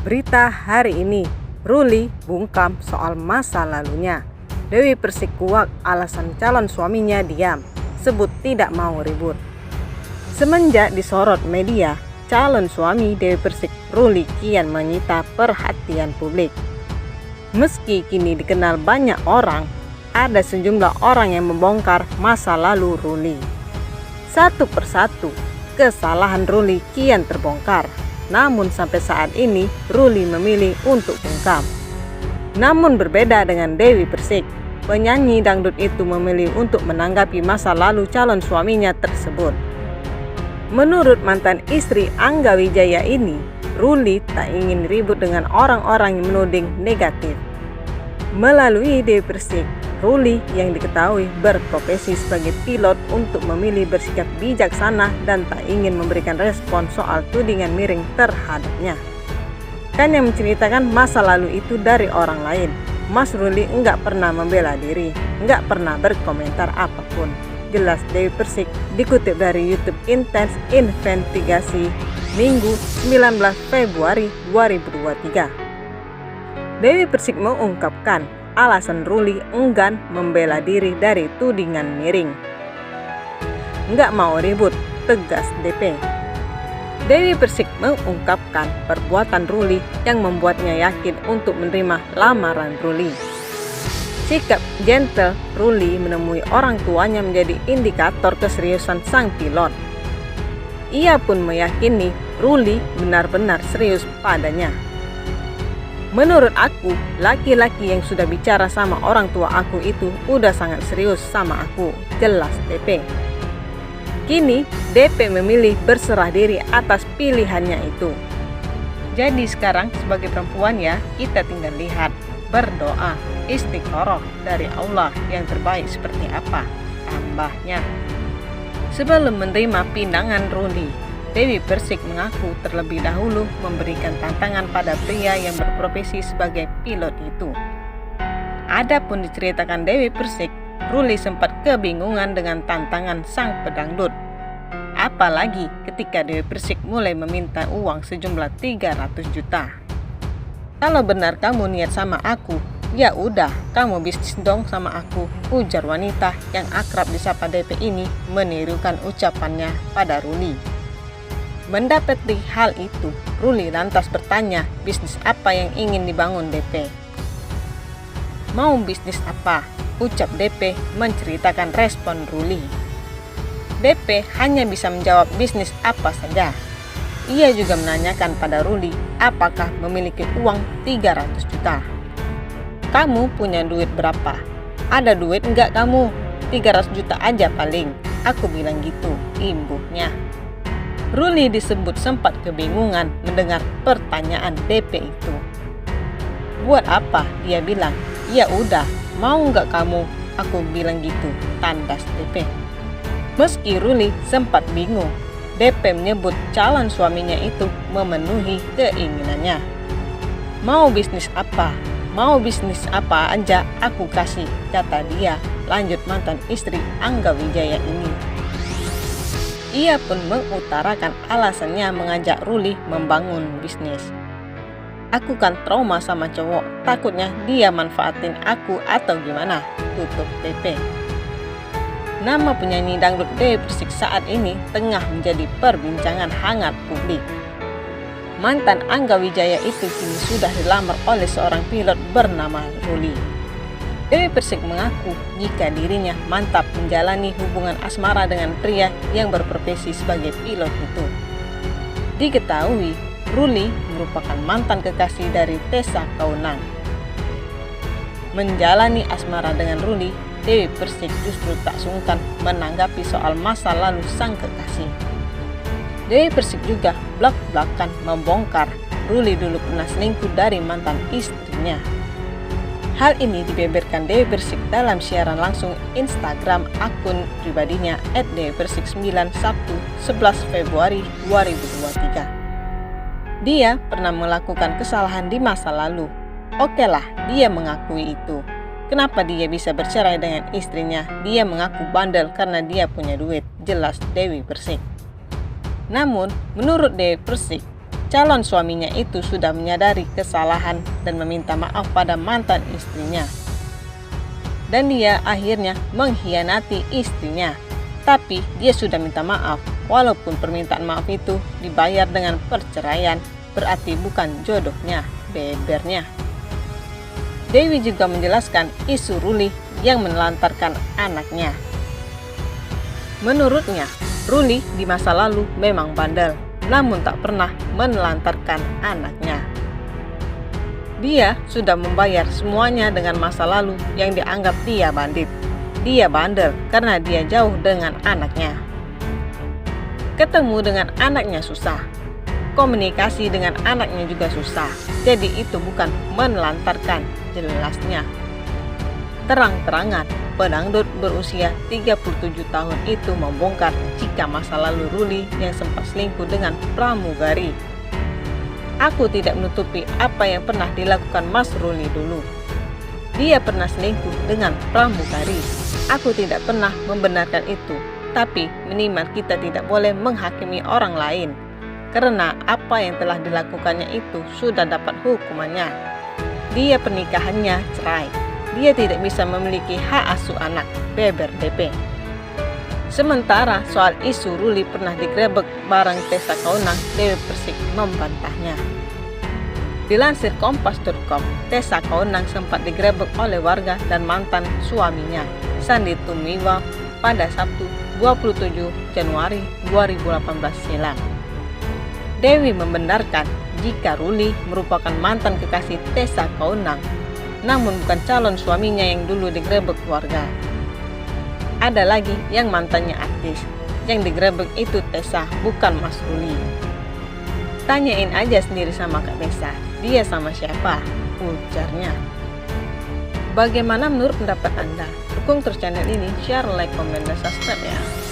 Berita hari ini, Ruli bungkam soal masa lalunya. Dewi Persik kuak alasan calon suaminya diam, sebut tidak mau ribut. Semenjak disorot media, calon suami Dewi Persik, Ruli, kian menyita perhatian publik. Meski kini dikenal banyak orang, ada sejumlah orang yang membongkar masa lalu Ruli. Satu persatu, kesalahan Ruli kian terbongkar. Namun sampai saat ini, Ruli memilih untuk bungkam. Namun berbeda dengan Dewi Persik, penyanyi dangdut itu memilih untuk menanggapi masa lalu calon suaminya tersebut. Menurut mantan istri Angga Wijaya ini, Ruli tak ingin ribut dengan orang-orang yang menuding negatif. Melalui Dewi Persik, Ruli yang diketahui berprofesi sebagai pilot untuk memilih bersikap bijaksana dan tak ingin memberikan respon soal tudingan miring terhadapnya. Kan yang menceritakan masa lalu itu dari orang lain. Mas Ruli enggak pernah membela diri, enggak pernah berkomentar apapun. Jelas Dewi Persik dikutip dari YouTube Intens Investigasi Minggu 19 Februari 2023. Dewi Persik mengungkapkan alasan Ruli enggan membela diri dari tudingan miring. Enggak mau ribut, tegas DP. Dewi Persik mengungkapkan perbuatan Ruli yang membuatnya yakin untuk menerima lamaran Ruli. Sikap gentle Ruli menemui orang tuanya menjadi indikator keseriusan sang pilot. Ia pun meyakini Ruli benar-benar serius padanya. Menurut aku, laki-laki yang sudah bicara sama orang tua aku itu udah sangat serius sama aku, jelas DP. Kini, DP memilih berserah diri atas pilihannya itu. Jadi sekarang sebagai perempuan ya, kita tinggal lihat, berdoa, istiqoroh dari Allah yang terbaik seperti apa, tambahnya. Sebelum menerima pinangan Ruli, Dewi Persik mengaku terlebih dahulu memberikan tantangan pada pria yang berprofesi sebagai pilot itu. Adapun diceritakan Dewi Persik, Ruli sempat kebingungan dengan tantangan sang pedangdut. Apalagi ketika Dewi Persik mulai meminta uang sejumlah 300 juta. Kalau benar kamu niat sama aku, ya udah kamu bisnis dong sama aku, ujar wanita yang akrab disapa DP ini menirukan ucapannya pada Ruli. Mendapati hal itu, Ruli lantas bertanya bisnis apa yang ingin dibangun DP. Mau bisnis apa? Ucap DP menceritakan respon Ruli. DP hanya bisa menjawab bisnis apa saja. Ia juga menanyakan pada Ruli apakah memiliki uang 300 juta. Kamu punya duit berapa? Ada duit enggak kamu? 300 juta aja paling. Aku bilang gitu, imbuhnya. Ruli disebut sempat kebingungan mendengar pertanyaan DP itu. Buat apa? Dia bilang, ya udah, mau nggak kamu? Aku bilang gitu, tandas DP. Meski Ruli sempat bingung, DP menyebut calon suaminya itu memenuhi keinginannya. Mau bisnis apa? Mau bisnis apa aja aku kasih, kata dia, lanjut mantan istri Angga Wijaya ini. Ia pun mengutarakan alasannya mengajak Ruli membangun bisnis. Aku kan trauma sama cowok, takutnya dia manfaatin aku atau gimana, tutup DP. Nama penyanyi dangdut Dewi Persik saat ini tengah menjadi perbincangan hangat publik. Mantan Angga Wijaya itu kini sudah dilamar oleh seorang pilot bernama Ruli. Dewi Persik mengaku jika dirinya mantap menjalani hubungan asmara dengan pria yang berprofesi sebagai pilot itu. Diketahui, Ruli merupakan mantan kekasih dari Tessa Kaunang. Menjalani asmara dengan Ruli, Dewi Persik justru tak sungkan menanggapi soal masa lalu sang kekasih. Dewi Persik juga blak-blakan membongkar Ruli dulu pernah selingkuh dari mantan istrinya. Hal ini dibeberkan Dewi Persik dalam siaran langsung Instagram akun pribadinya @dewipersik9 Sabtu 11 Februari 2023. Dia pernah melakukan kesalahan di masa lalu. Oke lah, dia mengakui itu. Kenapa dia bisa bercerai dengan istrinya? Dia mengaku bandel karena dia punya duit, jelas Dewi Persik. Namun, menurut Dewi Persik, calon suaminya itu sudah menyadari kesalahan dan meminta maaf pada mantan istrinya. Dan dia akhirnya mengkhianati istrinya. Tapi dia sudah minta maaf, walaupun permintaan maaf itu dibayar dengan perceraian, berarti bukan jodohnya, bebernya. Dewi juga menjelaskan isu Ruli yang menelantarkan anaknya. Menurutnya, Ruli di masa lalu memang bandel, namun tak pernah menelantarkan anaknya. Dia sudah membayar semuanya dengan masa lalu yang dianggap dia bandit. Dia bandel karena dia jauh dengan anaknya. Ketemu dengan anaknya susah. Komunikasi dengan anaknya juga susah. Jadi itu bukan menelantarkan, jelasnya. Terang-terangan, pedangdut berusia 37 tahun itu membongkar jika masa lalu Ruli yang sempat selingkuh dengan pramugari. Aku tidak menutupi apa yang pernah dilakukan Mas Ruli dulu. Dia pernah selingkuh dengan pramugari. Aku tidak pernah membenarkan itu, tapi minimal kita tidak boleh menghakimi orang lain. Karena apa yang telah dilakukannya itu sudah dapat hukumannya. Dia pernikahannya cerai. Dia tidak bisa memiliki hak asuh anak, beber DP. Sementara soal isu Ruli pernah digrebek bareng Tessa Kaunang, Dewi Persik membantahnya. Dilansir Kompas.com, Tessa Kaunang sempat digrebek oleh warga dan mantan suaminya, Sandi Tumiwa, pada Sabtu 27 Januari 2018 silam. Dewi membenarkan jika Ruli merupakan mantan kekasih Tessa Kaunang, namun bukan calon suaminya yang dulu digrebek warga. Ada lagi yang mantannya artis, yang digrebek itu Tessa, bukan Mas Ruli. Tanyain aja sendiri sama Kak Tessa, dia sama siapa, ujarnya. Bagaimana menurut pendapat Anda? Dukung terus channel ini, share, like, komen, dan subscribe ya.